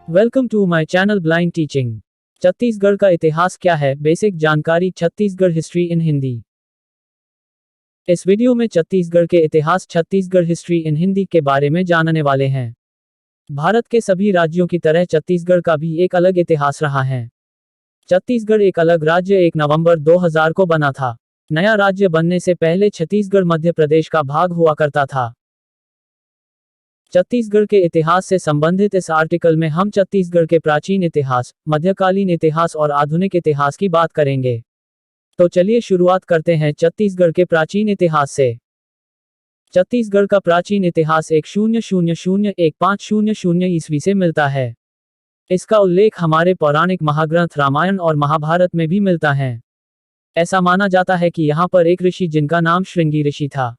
Welcome to my channel blind teaching. Chhattisgarh का इतिहास क्या है, बेसिक जानकारी। Chhattisgarh history in Hindi. इस वीडियो में छत्तीसगढ़ के इतिहास, छत्तीसगढ़ हिस्ट्री इन हिंदी के बारे में जानने वाले हैं। भारत के सभी राज्यों की तरह छत्तीसगढ़ का भी एक अलग इतिहास रहा है। छत्तीसगढ़ एक अलग राज्य 1 नवंबर 2000 को बना था। नया राज्य बनने से पहले छत्तीसगढ़ मध्य प्रदेश का भाग हुआ करता था। छत्तीसगढ़ के इतिहास से संबंधित इस आर्टिकल में हम छत्तीसगढ़ के प्राचीन इतिहास, मध्यकालीन इतिहास और आधुनिक इतिहास की बात करेंगे। तो चलिए शुरुआत करते हैं छत्तीसगढ़ के प्राचीन इतिहास से। छत्तीसगढ़ का प्राचीन इतिहास 1000-1500 ईस्वी से मिलता है। इसका उल्लेख हमारे पौराणिक महाग्रंथ रामायण और महाभारत में भी मिलता है। ऐसा माना जाता है कि यहाँ पर एक ऋषि जिनका नाम श्रृंगी ऋषि था।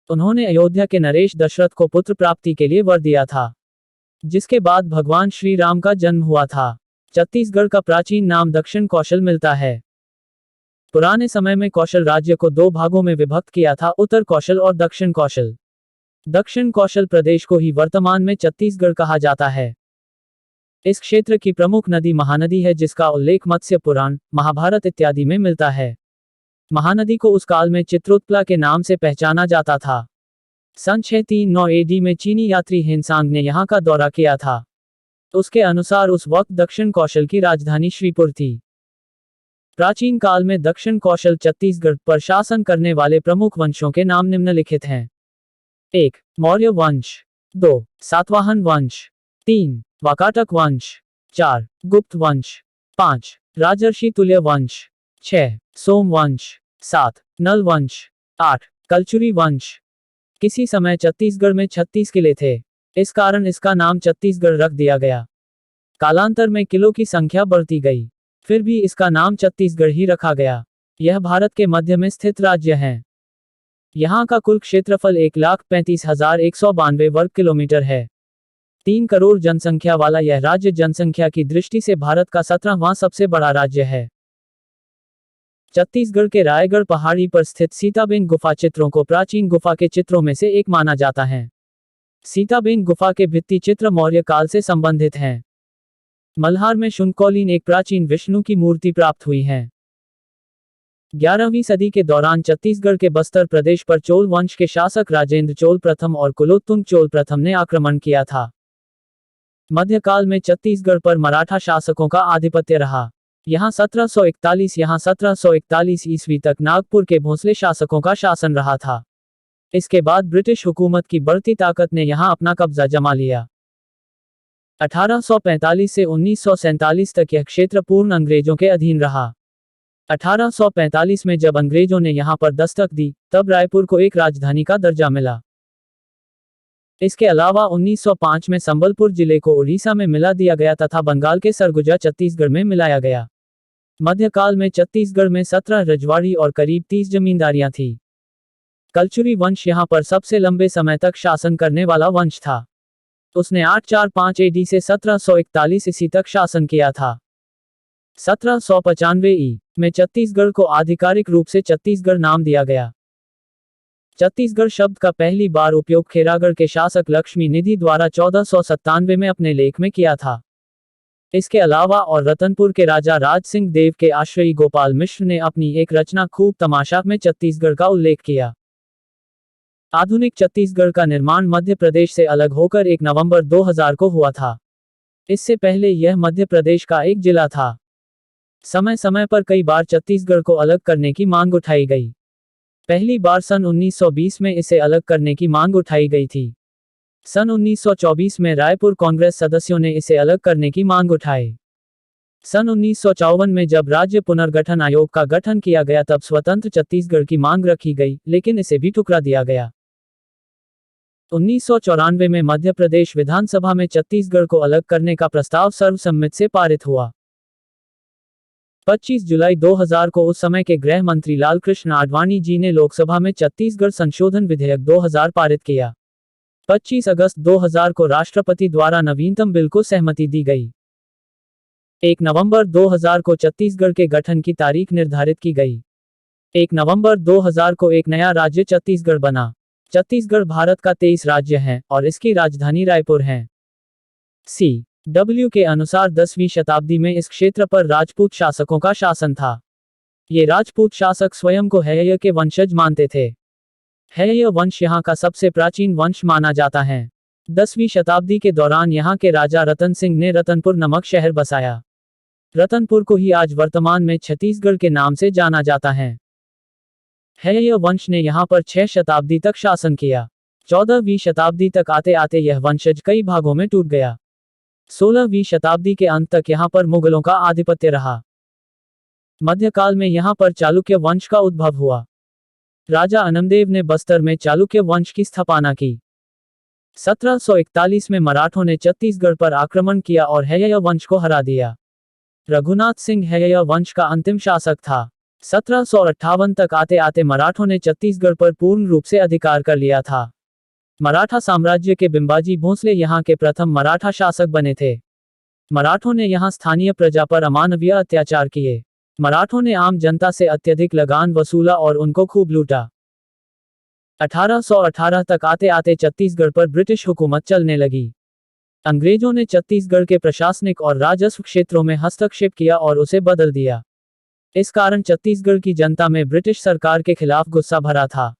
उन्होंने अयोध्या के नरेश दशरथ को पुत्र प्राप्ति के लिए वर दिया था, जिसके बाद भगवान श्री राम का जन्म हुआ था। छत्तीसगढ़ का प्राचीन नाम दक्षिण कौशल मिलता है। पुराने समय में कौशल राज्य को 2 भागों में विभक्त किया था, उत्तर कौशल और दक्षिण कौशल। दक्षिण कौशल प्रदेश को ही वर्तमान में छत्तीसगढ़ कहा जाता है। इस क्षेत्र की प्रमुख नदी महानदी है, जिसका उल्लेख मत्स्य पुराण, महाभारत इत्यादि में मिलता है। महानदी को उस काल में चित्रोत्पला के नाम से पहचाना जाता था। सन 639 एडी में चीनी यात्री हेनसांग ने यहाँ का दौरा किया था। उसके अनुसार उस वक्त दक्षिण कौशल की राजधानी श्रीपुर थी। प्राचीन काल में दक्षिण कौशल छत्तीसगढ़ पर शासन करने वाले प्रमुख वंशों के नाम निम्नलिखित हैं। 1. मौर्य वंश। 2. सातवाहन वंश। 3. वाकाटक वंश। 4. गुप्त वंश। 5. राजर्षि तुल्य वंश। 6. सोम वंश। 7. नल वंश। 8. कलचुरी वंश। किसी समय छत्तीसगढ़ में 36 किले थे, इस कारण इसका नाम छत्तीसगढ़ रख दिया गया। कालांतर में किलों की संख्या बढ़ती गई, फिर भी इसका नाम छत्तीसगढ़ ही रखा गया। यह भारत के मध्य में स्थित राज्य है। यहाँ का कुल क्षेत्रफल 1,35,192 वर्ग किलोमीटर है। 3 करोड़ जनसंख्या वाला यह राज्य जनसंख्या की दृष्टि से भारत का 17वां सबसे बड़ा राज्य है। छत्तीसगढ़ के रायगढ़ पहाड़ी पर स्थित सीताबेन गुफा चित्रों को प्राचीन गुफा के चित्रों में से एक माना जाता है। सीताबेन गुफा के भित्ति चित्र मौर्य काल से संबंधित हैं। मल्हार में शुनकौलीन एक प्राचीन विष्णु की मूर्ति प्राप्त हुई है। 11वीं सदी के दौरान छत्तीसगढ़ के बस्तर प्रदेश पर चोल वंश के शासक राजेंद्र चोल प्रथम और कुलोत्तुंग चोल प्रथम ने आक्रमण किया था। मध्यकाल में छत्तीसगढ़ पर मराठा शासकों का आधिपत्य रहा। यहाँ 1741 ईस्वी तक नागपुर के भोसले शासकों का शासन रहा था। इसके बाद ब्रिटिश हुकूमत की बढ़ती ताकत ने यहाँ अपना कब्जा जमा लिया। 1845 से 1947 तक यह क्षेत्र पूर्ण अंग्रेजों के अधीन रहा। 1845 में जब अंग्रेजों ने यहाँ पर दस्तक दी, तब रायपुर को एक राजधानी का दर्जा मिला। इसके अलावा 1905 में संबलपुर जिले को उड़ीसा में मिला दिया गया तथा बंगाल के सरगुजा छत्तीसगढ़ में मिलाया गया। मध्यकाल में छत्तीसगढ़ में 17 रजवाड़ी और करीब 30 जमींदारियां थी। कलचुरी वंश यहाँ पर सबसे लंबे समय तक शासन करने वाला वंश था। उसने 845 एडी से 1741 ईस्वी तक शासन किया था। 1795 ई में छत्तीसगढ़ को आधिकारिक रूप से छत्तीसगढ़ नाम दिया गया। छत्तीसगढ़ शब्द का पहली बार उपयोग खेरागढ़ के शासक लक्ष्मी निधि द्वारा 1497 में अपने लेख में किया था। इसके अलावा और रतनपुर के राजा राज सिंह देव के आश्रयी गोपाल मिश्र ने अपनी एक रचना खूब तमाशा में छत्तीसगढ़ का उल्लेख किया। आधुनिक छत्तीसगढ़ का निर्माण मध्य प्रदेश से अलग होकर 1 नवंबर 2000 को हुआ था। इससे पहले यह मध्य प्रदेश का एक जिला था। समय समय पर कई बार छत्तीसगढ़ को अलग करने की मांग उठाई गई। पहली बार सन 1920 में इसे अलग करने की मांग उठाई गई थी। सन 1924 में रायपुर कांग्रेस सदस्यों ने इसे अलग करने की मांग उठाई। सन 1954 में जब राज्य पुनर्गठन आयोग का गठन किया गया, तब स्वतंत्र छत्तीसगढ़ की मांग रखी गई, लेकिन इसे भी ठुकरा दिया गया। 1994 में मध्य प्रदेश विधानसभा में छत्तीसगढ़ को अलग करने का प्रस्ताव सर्वसम्मति से पारित हुआ। 25 जुलाई 2000 को उस समय के गृह मंत्री लालकृष्ण आडवाणी जी ने लोकसभा में छत्तीसगढ़ संशोधन विधेयक 2000 पारित किया। 25 अगस्त 2000 को राष्ट्रपति द्वारा नवीनतम बिल को सहमति दी गई। 1 नवंबर 2000 को छत्तीसगढ़ के गठन की तारीख निर्धारित की गई। 1 नवंबर 2000 को एक नया राज्य छत्तीसगढ़ बना। छत्तीसगढ़ भारत का 23 राज्य है और इसकी राजधानी रायपुर है। सी W के अनुसार 10वीं शताब्दी में इस क्षेत्र पर राजपूत शासकों का शासन था। ये राजपूत शासक स्वयं को हैय के वंशज मानते थे। हैय वंश यहाँ का सबसे प्राचीन वंश माना जाता है। 10वीं शताब्दी के दौरान यहाँ के राजा रतन सिंह ने रतनपुर नामक शहर बसाया। रतनपुर को ही आज वर्तमान में छत्तीसगढ़ के नाम से जाना जाता है। हैय वंश ने यहाँ पर 6 शताब्दी तक शासन किया। 14वीं शताब्दी तक आते आते यह वंशज कई भागों में टूट गया। 16वीं शताब्दी के अंत तक यहाँ पर मुगलों का आधिपत्य रहा। मध्यकाल में यहाँ पर चालुक्य वंश का उद्भव हुआ। राजा अनमदेव ने बस्तर में चालुक्य वंश की स्थापना की। 1741 में मराठों ने छत्तीसगढ़ पर आक्रमण किया और हैय वंश को हरा दिया। रघुनाथ सिंह हैय वंश का अंतिम शासक था। 1758 तक आते आते मराठों ने छत्तीसगढ़ पर पूर्ण रूप से अधिकार कर लिया था। मराठा साम्राज्य के बिंबाजी भोंसले यहाँ के प्रथम मराठा शासक बने थे। मराठों ने यहाँ स्थानीय प्रजा पर अमानवीय अत्याचार किए। मराठों ने आम जनता से अत्यधिक लगान वसूला और उनको खूब लूटा। 1818 तक आते आते छत्तीसगढ़ पर ब्रिटिश हुकूमत चलने लगी। अंग्रेजों ने छत्तीसगढ़ के प्रशासनिक और राजस्व क्षेत्रों में हस्तक्षेप किया और उसे बदल दिया। इस कारण छत्तीसगढ़ की जनता में ब्रिटिश सरकार के खिलाफ गुस्सा भरा था।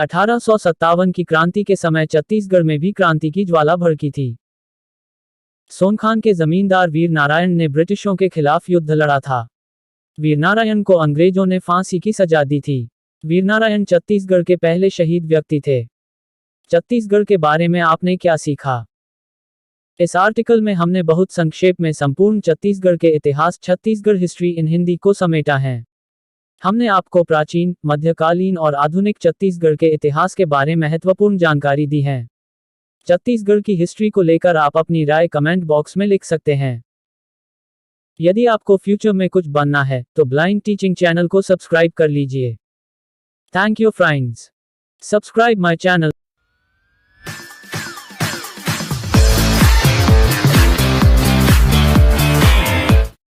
1857 की क्रांति के समय छत्तीसगढ़ में भी क्रांति की ज्वाला भड़की थी। सोनखान के जमींदार वीर नारायण ने ब्रिटिशों के खिलाफ युद्ध लड़ा था। वीर नारायण को अंग्रेजों ने फांसी की सजा दी थी। वीर नारायण छत्तीसगढ़ के पहले शहीद व्यक्ति थे। छत्तीसगढ़ के बारे में आपने क्या सीखा? इस आर्टिकल में हमने बहुत संक्षेप में संपूर्ण छत्तीसगढ़ के इतिहास छत्तीसगढ़ हिस्ट्री इन हिंदी को समेटा है। हमने आपको प्राचीन, मध्यकालीन और आधुनिक छत्तीसगढ़ के इतिहास के बारे में महत्वपूर्ण जानकारी दी है। छत्तीसगढ़ की हिस्ट्री को लेकर आप अपनी राय कमेंट बॉक्स में लिख सकते हैं। यदि आपको फ्यूचर में कुछ बनना है तो ब्लाइंड टीचिंग चैनल को सब्सक्राइब कर लीजिए। Thank you friends. Subscribe my channel.